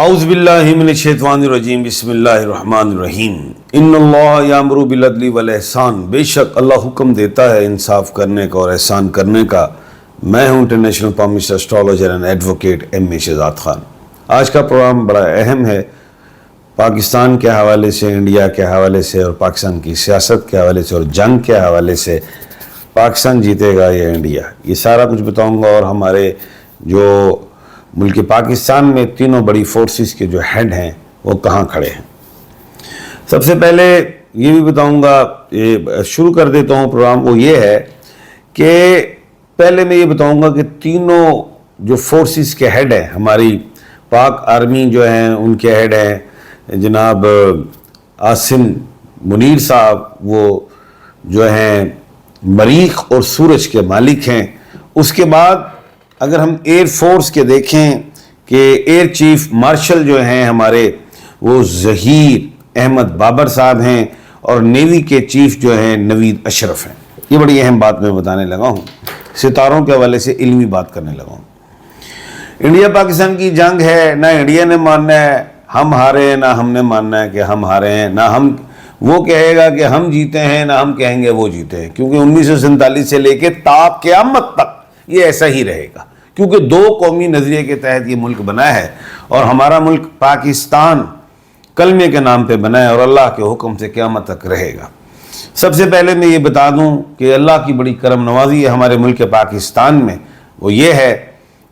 اعوذ باللہ من الشیطان الرجیم بسم اللہ الرحمن الرحیم ان اللہ یامر بالعدل والاحسان، بے شک اللہ حکم دیتا ہے انصاف کرنے کا اور احسان کرنے کا۔ میں ہوں international palmist astrologer and advocate M Shahzad Khan. آج کا پروگرام بڑا اہم ہے، پاکستان کے حوالے سے، انڈیا کے حوالے سے اور پاکستان کی سیاست کے حوالے سے اور جنگ کے حوالے سے۔ پاکستان جیتے گا یا انڈیا، یہ سارا کچھ بتاؤں گا، اور ہمارے جو ملک پاکستان میں تینوں بڑی فورسز کے جو ہیڈ ہیں وہ کہاں کھڑے ہیں۔ سب سے پہلے یہ بھی بتاؤں گا، شروع کر دیتا ہوں پروگرام، وہ یہ ہے کہ پہلے میں یہ بتاؤں گا کہ تینوں جو فورسز کے ہیڈ ہیں، ہماری پاک آرمی جو ہیں ان کے ہیڈ ہیں جناب عاصم منیر صاحب، وہ جو ہیں مریخ اور سورج کے مالک ہیں۔ اس کے بعد اگر ہم ایئر فورس کے دیکھیں کہ ایئر چیف مارشل جو ہیں ہمارے، وہ ظہیر احمد بابر صاحب ہیں، اور نیوی کے چیف جو ہیں نوید اشرف ہیں۔ یہ بڑی اہم بات میں بتانے لگا ہوں، ستاروں کے حوالے سے علمی بات کرنے لگا ہوں۔ انڈیا پاکستان کی جنگ ہے، نہ انڈیا نے ماننا ہے ہم ہارے ہیں، نہ ہم نے ماننا ہے کہ ہم ہارے ہیں، نہ ہم وہ کہے گا کہ ہم جیتے ہیں، نہ ہم کہیں گے وہ جیتے ہیں، کیونکہ 1947 سے لے کے تا قیامت تک یہ ایسا ہی رہے گا، کیونکہ دو قومی نظریے کے تحت یہ ملک بنا ہے، اور ہمارا ملک پاکستان کلمے کے نام پہ بنا ہے اور اللہ کے حکم سے قیامت تک رہے گا۔ سب سے پہلے میں یہ بتا دوں کہ اللہ کی بڑی کرم نوازی ہے ہمارے ملک پاکستان میں، وہ یہ ہے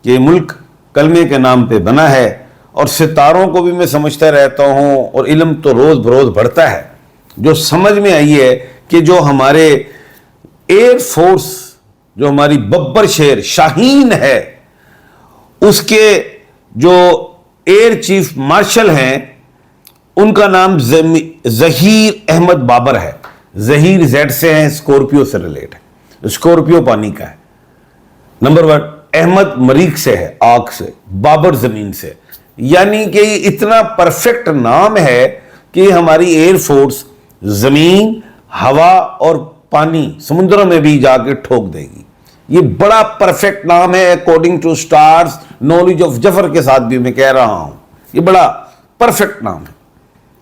کہ یہ ملک کلمے کے نام پہ بنا ہے، اور ستاروں کو بھی میں سمجھتا رہتا ہوں، اور علم تو روز بروز بڑھتا ہے۔ جو سمجھ میں آئی ہے کہ جو ہمارے ایئر فورس، جو ہماری ببر شیر شاہین ہے، اس کے جو ایئر چیف مارشل ہیں ان کا نام ظہیر احمد بابر ہے۔ ظہیر زیڈ سے ہیں، اسکورپیو سے ریلیٹ ہے، اسکورپیو پانی کا ہے۔ نمبر 1 احمد مریخ سے ہے، آگ سے، بابر زمین سے، یعنی کہ یہ اتنا پرفیکٹ نام ہے کہ ہماری ایئر فورس زمین، ہوا اور پانی، سمندروں میں بھی جا کے ٹھوک دے گی۔ یہ بڑا پرفیکٹ نام ہے، according to stars knowledge of جفر کے ساتھ بھی میں کہہ رہا ہوں، یہ بڑا پرفیکٹ نام ہے۔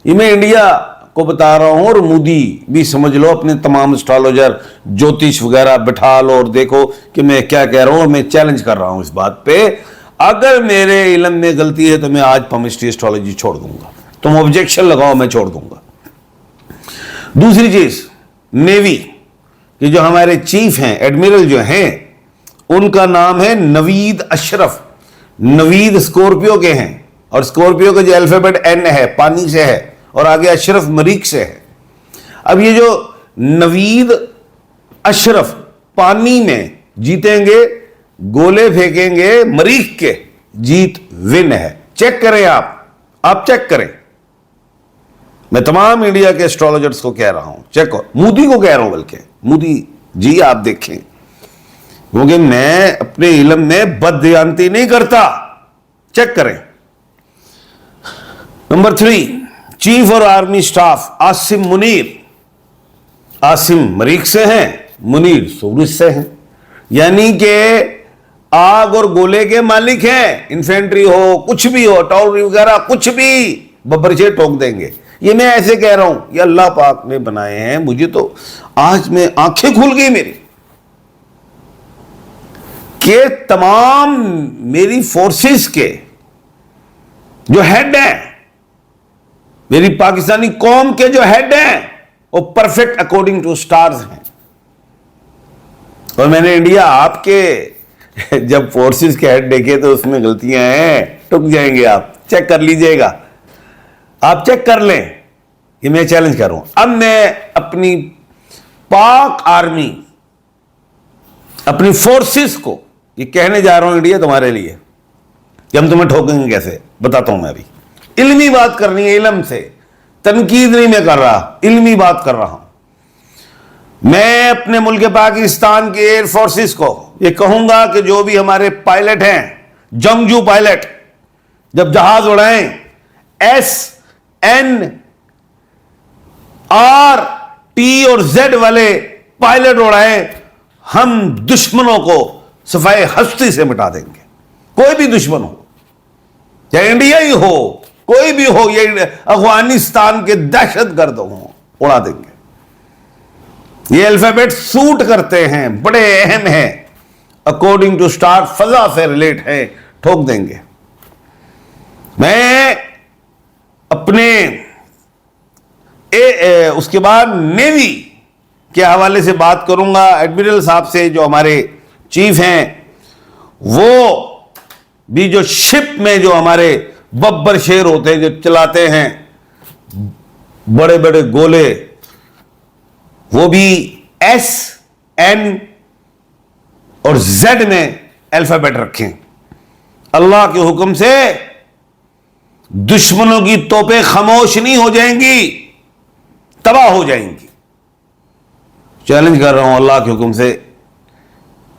یہ میں انڈیا کو بتا رہا ہوں، اور مودی بھی سمجھ لو، اپنے تمام اسٹرالوجر جوتش وغیرہ بٹھا لو اور دیکھو کہ میں کیا کہہ رہا ہوں، اور میں چیلنج کر رہا ہوں اس بات پہ۔ اگر میرے علم میں غلطی ہے تو میں آج پامسٹری اسٹرالوجی چھوڑ دوں گا، تم آبجیکشن لگاؤ، میں چھوڑ دوں گا۔ دوسری چیز، نیوی کہ جو ہمارے چیف ہیں، ایڈمرل جو ہیں، ان کا نام ہے نوید اشرف۔ نوید اسکورپیو کے ہیں، اور اسکورپیو کا جو الفابیٹ این ہے پانی سے ہے، اور آگے اشرف مریخ سے ہے۔ اب یہ جو نوید اشرف پانی میں جیتیں گے، گولے پھینکیں گے مریخ کے، جیت ون ہے۔ چیک کریں، آپ چیک کریں، میں تمام انڈیا کے اسٹرالوجرز کو کہہ رہا ہوں، چیک کرو، مودی کو کہہ رہا ہوں، بلکہ مودی جی آپ دیکھیں، کیونکہ میں اپنے علم میں بددیانتی نہیں کرتا، چیک کریں۔ نمبر 3 چیف اور آرمی سٹاف عاصم منیر۔ عاصم مریخ سے ہیں، منیر سورج سے ہیں، یعنی کہ آگ اور گولے کے مالک ہیں۔ انفینٹری ہو، کچھ بھی ہو، ٹاؤری وغیرہ کچھ بھی، ببرچے ٹوک دیں گے۔ یہ میں ایسے کہہ رہا ہوں، یہ اللہ پاک نے بنائے ہیں، مجھے تو آج میں آنکھیں کھل گئی میری کہ تمام میری فورسز کے جو ہیڈ ہیں، میری پاکستانی قوم کے جو ہیڈ ہیں، وہ پرفیکٹ اکارڈنگ ٹو سٹارز ہیں۔ اور میں نے انڈیا آپ کے جب فورسز کے ہیڈ دیکھے تو اس میں غلطیاں ہیں، ٹک جائیں گے، آپ چیک کر لیجئے گا، آپ چیک کر لیں، یہ میں چیلنج کر رہا ہوں۔ اب میں اپنی پاک آرمی، اپنی فورسز کو یہ کہنے جا رہا ہوں انڈیا تمہارے لیے کہ ہم تمہیں ٹھوکیں گے کیسے، بتاتا ہوں۔ میں ابھی علمی بات کرنی ہے، علم سے، تنقید نہیں میں کر رہا، علمی بات کر رہا ہوں۔ میں اپنے ملک پاکستان کے ایئر فورسز کو یہ کہوں گا کہ جو بھی ہمارے پائلٹ ہیں، جنگجو پائلٹ، جب جہاز اڑائیں، SNR T اور Z والے پائلٹ اڑائیں، ہم دشمنوں کو صفائے ہستی سے مٹا دیں گے، کوئی بھی دشمن ہو۔ چاہے انڈیا ہی ہو، کوئی بھی ہو، یہ افغانستان کے دہشت گرد ہوں، اڑا دیں گے۔ یہ الفابیٹ سوٹ کرتے ہیں، بڑے اہم ہیں، اکارڈنگ ٹو اسٹار فضا سے ریلیٹ ہے، ٹھوک دیں گے۔ میں اپنے اس کے بعد نیوی کے حوالے سے بات کروں گا، ایڈمرل صاحب سے جو ہمارے چیف ہیں، وہ بھی جو شپ میں جو ہمارے ببر شیر ہوتے ہیں، جو چلاتے ہیں بڑے بڑے گولے، وہ بھی ایس این اور زیڈ میں الفابیٹ رکھیں۔ اللہ کے حکم سے دشمنوں کی توپیں خاموش نہیں ہو جائیں گی، تباہ ہو جائیں گی۔ چیلنج کر رہا ہوں اللہ کے حکم سے،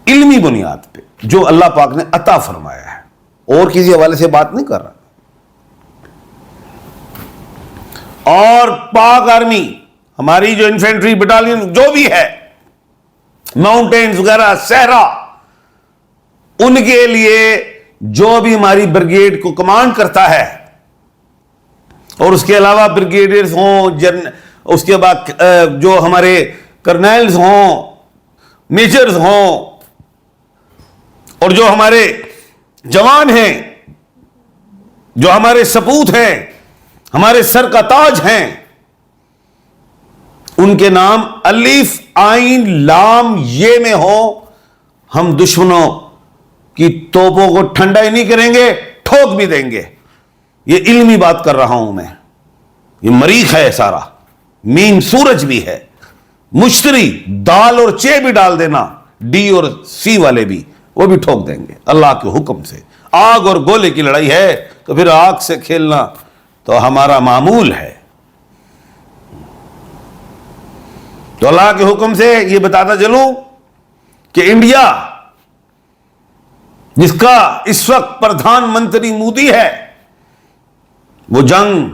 علمی بنیاد پہ جو اللہ پاک نے عطا فرمایا ہے، اور کسی حوالے سے بات نہیں کر رہا۔ اور پاک آرمی، ہماری جو انفینٹری بٹالین جو بھی ہے، ماؤنٹینز وغیرہ، صحرا، ان کے لیے جو بھی ہماری بریگیڈ کو کمانڈ کرتا ہے، اور اس کے علاوہ بریگیڈیئرز ہوں، اس کے بعد جو ہمارے کرنیلز ہوں، میجرز ہوں، اور جو ہمارے جوان ہیں، جو ہمارے سپوت ہیں، ہمارے سر کا تاج ہیں، ان کے نام الف عین لام یہ میں ہو۔ ہم دشمنوں کی توپوں کو ٹھنڈا ہی نہیں کریں گے، ٹھوک بھی دیں گے۔ یہ علمی بات کر رہا ہوں میں، یہ مریخ ہے سارا، مین سورج بھی ہے، مشتری دال اور چے بھی ڈال دینا، ڈی اور سی والے بھی، وہ بھی ٹھوک دیں گے اللہ کے حکم سے۔ آگ اور گولے کی لڑائی ہے تو پھر آگ سے کھیلنا تو ہمارا معمول ہے۔ تو اللہ کے حکم سے یہ بتاتا چلوں کہ انڈیا، جس کا اس وقت پردھان منتری مودی ہے، وہ جنگ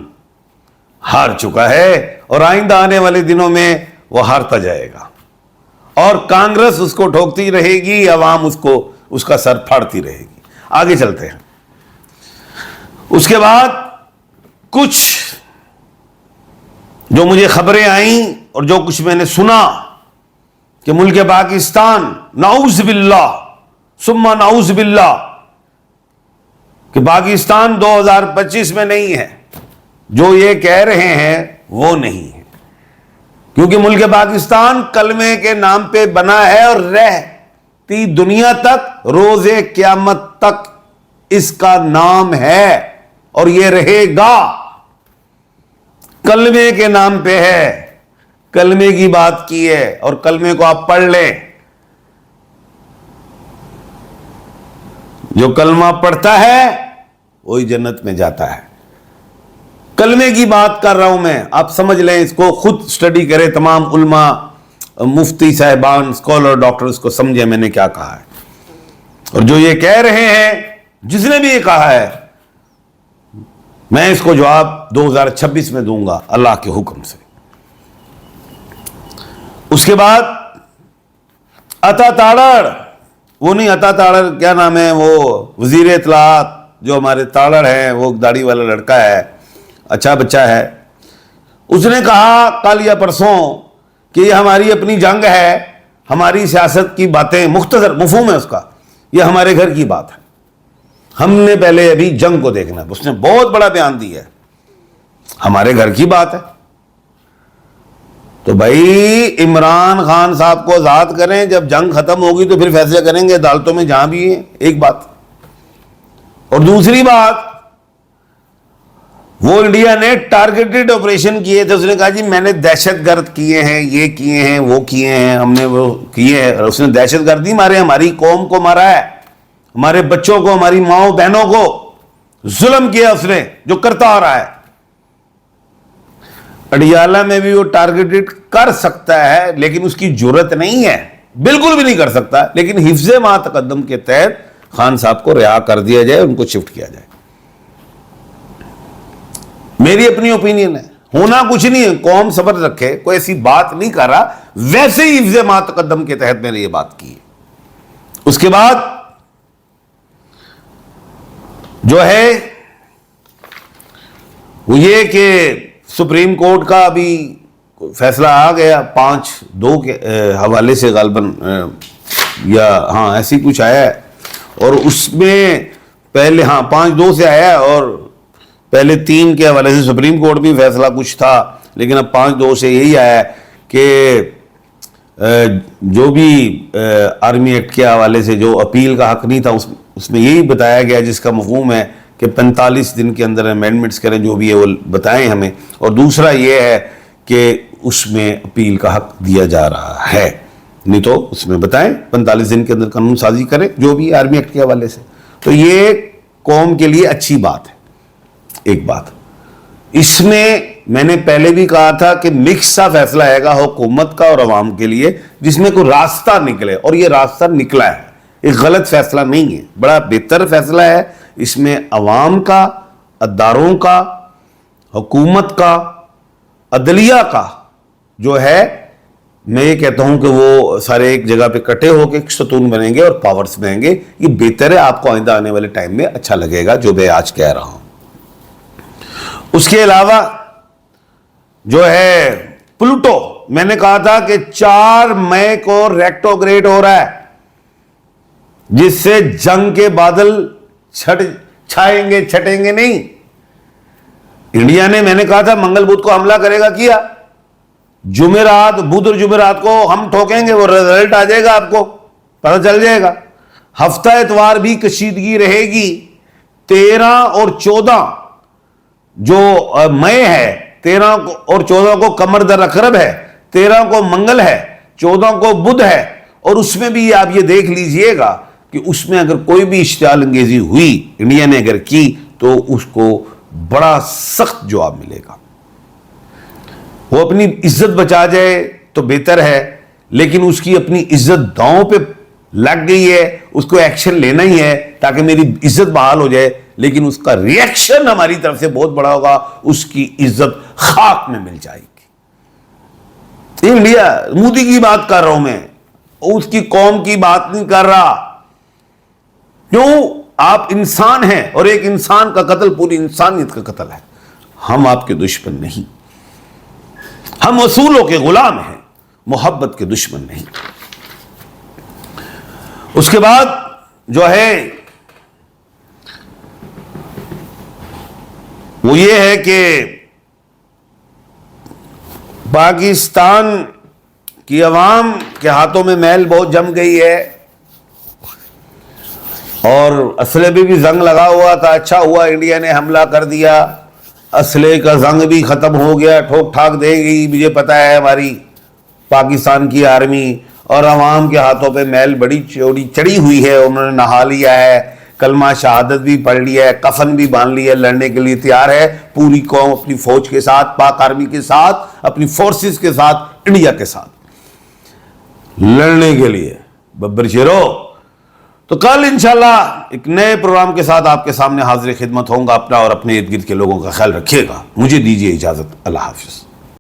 ہار چکا ہے، اور آئندہ آنے والے دنوں میں وہ ہارتا جائے گا، اور کانگریس اس کو ٹھوکتی رہے گی، عوام اس کا سر پھاڑتی رہے گی۔ آگے چلتے ہیں۔ اس کے بعد کچھ جو مجھے خبریں آئیں اور جو کچھ میں نے سنا کہ ملک پاکستان نعوذ باللہ ثم نعوذ باللہ کہ پاکستان 2025 میں نہیں ہے، جو یہ کہہ رہے ہیں وہ نہیں ہے، کیونکہ ملک پاکستان کلمے کے نام پہ بنا ہے، اور رہتی دنیا تک، روز قیامت تک اس کا نام ہے، اور یہ رہے گا۔ کلمے کے نام پہ ہے، کلمے کی بات کی ہے، اور کلمے کو آپ پڑھ لیں۔ جو کلمہ پڑھتا ہے وہی جنت میں جاتا ہے۔ کلمے کی بات کر رہا ہوں میں، آپ سمجھ لیں، اس کو خود اسٹڈی کریں، تمام علماء، مفتی صاحبان، اسکالر، ڈاکٹر، اس کو سمجھے میں نے کیا کہا ہے۔ اور جو یہ کہہ رہے ہیں، جس نے بھی یہ کہا ہے، میں اس کو جواب 2026 میں دوں گا اللہ کے حکم سے۔ اس کے بعد عطا تاڑڑ، وہ نہیں عطا تاڑڑ، کیا نام ہے وہ، وزیر اطلاعات جو ہمارے تاڑڑ ہیں، وہ داڑھی والا لڑکا ہے، اچھا بچہ ہے، اس نے کہا کل یا پرسوں کہ یہ ہماری اپنی جنگ ہے، ہماری سیاست کی باتیں، مختصر مفہوم ہے اس کا، یہ ہمارے گھر کی بات ہے، ہم نے پہلے ابھی جنگ کو دیکھنا ہے۔ اس نے بہت بڑا بیان دیا ہے، ہمارے گھر کی بات ہے۔ تو بھائی عمران خان صاحب کو آزاد کریں، جب جنگ ختم ہوگی تو پھر فیصلہ کریں گے عدالتوں میں جہاں بھی ہیں، ایک بات۔ اور دوسری بات، وہ انڈیا نے ٹارگیٹڈ آپریشن کیے تھے، اس نے کہا جی میں نے دہشت گرد کیے ہیں، یہ کیے ہیں، وہ کیے ہیں، ہم نے وہ کیے ہیں، اور اس نے دہشت گردی مارے، ہماری قوم کو مارا ہے، ہمارے بچوں کو، ہماری ماؤں بہنوں کو ظلم کیا اس نے، جو کرتا آ رہا ہے۔ اڈیالہ میں بھی وہ ٹارگیٹڈ کر سکتا ہے، لیکن اس کی جرت نہیں ہے، بالکل بھی نہیں کر سکتا، لیکن حفظ ما تقدم کے تحت خان صاحب کو رہا کر دیا جائے، ان کو شفٹ کیا جائے۔ میری اپنی اوپینین ہے، ہونا کچھ نہیں ہے، قوم صبر رکھے، کوئی ایسی بات نہیں کر رہا، ویسے ہی حفظ ما تقدم کے تحت میں نے یہ بات کی ہے۔ اس کے بعد جو ہے وہ یہ کہ سپریم کورٹ کا ابھی فیصلہ آ گیا 5-2 کے حوالے سے غالباً، یا ہاں ایسی کچھ آیا ہے، اور اس میں پہلے 5-2 سے آیا ہے، اور پہلے 3 کے حوالے سے سپریم کورٹ بھی فیصلہ کچھ تھا، لیکن اب 5-2 سے یہی آیا ہے کہ جو بھی آرمی ایکٹ کے حوالے سے جو اپیل کا حق نہیں تھا، اس میں یہی بتایا گیا، جس کا مفہوم ہے کہ 45 دن کے اندر امینڈمنٹس کریں، جو بھی ہے وہ بتائیں ہمیں، اور دوسرا یہ ہے کہ اس میں اپیل کا حق دیا جا رہا ہے، نہیں تو اس میں بتائیں 45 دن کے اندر قانون سازی کریں جو بھی آرمی ایکٹ کے حوالے سے. تو یہ قوم کے لیے اچھی بات ہے. ایک بات اس میں نے پہلے بھی کہا تھا کہ مکس سا فیصلہ آئے گا حکومت کا اور عوام کے لیے، جس میں کوئی راستہ نکلے، اور یہ راستہ نکلا ہے. ایک غلط فیصلہ نہیں ہے، بڑا بہتر فیصلہ ہے. اس میں عوام کا، اداروں کا، حکومت کا، عدلیہ کا جو ہے، میں یہ کہتا ہوں کہ وہ سارے ایک جگہ پہ کٹے ہو کے ایک ستون بنیں گے اور پاورز بنیں گے. یہ بہتر ہے، آپ کو آئندہ آنے والے ٹائم میں اچھا لگے گا جو میں آج کہہ رہا ہوں. اس کے علاوہ جو ہے پلوٹو، میں نے کہا تھا کہ 4 مئی کو ریکٹوگریڈ ہو رہا ہے، جس سے جنگ کے بادل چھائیں گے، چھٹیں گے نہیں. انڈیا نے، میں نے کہا تھا منگل بدھ کو حملہ کرے گا، کیا. جمعرات، بدھ اور جمعرات کو ہم ٹھوکیں گے، وہ رزلٹ آ جائے گا، آپ کو پتہ چل جائے گا. ہفتہ اتوار بھی کشیدگی رہے گی. 13 اور 14 جو مئی ہے، 13 اور 14 کو قمر در عقرب ہے، 13 کو منگل ہے، 14 کو بدھ ہے. اور اس میں بھی آپ یہ دیکھ لیجئے گا کہ اس میں اگر کوئی بھی اشتعال انگیزی ہوئی، انڈیا نے اگر کی، تو اس کو بڑا سخت جواب ملے گا. وہ اپنی عزت بچا جائے تو بہتر ہے، لیکن اس کی اپنی عزت داؤں پہ لگ گئی ہے، اس کو ایکشن لینا ہی ہے تاکہ میری عزت بحال ہو جائے، لیکن اس کا ریئیکشن ہماری طرف سے بہت بڑا ہوگا، اس کی عزت خاک میں مل جائے گی. انڈیا، مودی کی بات کر رہا ہوں میں، اس کی قوم کی بات نہیں کر رہا. کیوں؟ آپ انسان ہیں، اور ایک انسان کا قتل پوری انسانیت کا قتل ہے. ہم آپ کے دشمن نہیں، ہم اصولوں کے غلام ہیں، محبت کے دشمن نہیں. اس کے بعد جو ہے وہ یہ ہے کہ پاکستان کی عوام کے ہاتھوں میں میل بہت جم گئی ہے، اور اسلحے پہ بھی زنگ لگا ہوا تھا. اچھا ہوا انڈیا نے حملہ کر دیا، اسلحے کا زنگ بھی ختم ہو گیا. ٹھوک ٹھاک دے گی، مجھے پتا ہے ہماری پاکستان کی آرمی اور عوام کے ہاتھوں پہ میل بڑی چڑی ہوئی ہے. انہوں نے نہا لیا ہے، کلمہ شہادت بھی پڑھ لیا ہے، کفن بھی باندھ لیا ہے، لڑنے کے لیے تیار ہے. پوری قوم اپنی فوج کے ساتھ، پاک آرمی کے ساتھ، اپنی فورسز کے ساتھ، انڈیا کے ساتھ لڑنے کے لیے. ببر شیرو، تو کل انشاءاللہ ایک نئے پروگرام کے ساتھ آپ کے سامنے حاضر خدمت ہوں گا. اپنا اور اپنے ارد گرد کے لوگوں کا خیال رکھیے گا. مجھے دیجیے اجازت. اللہ حافظ.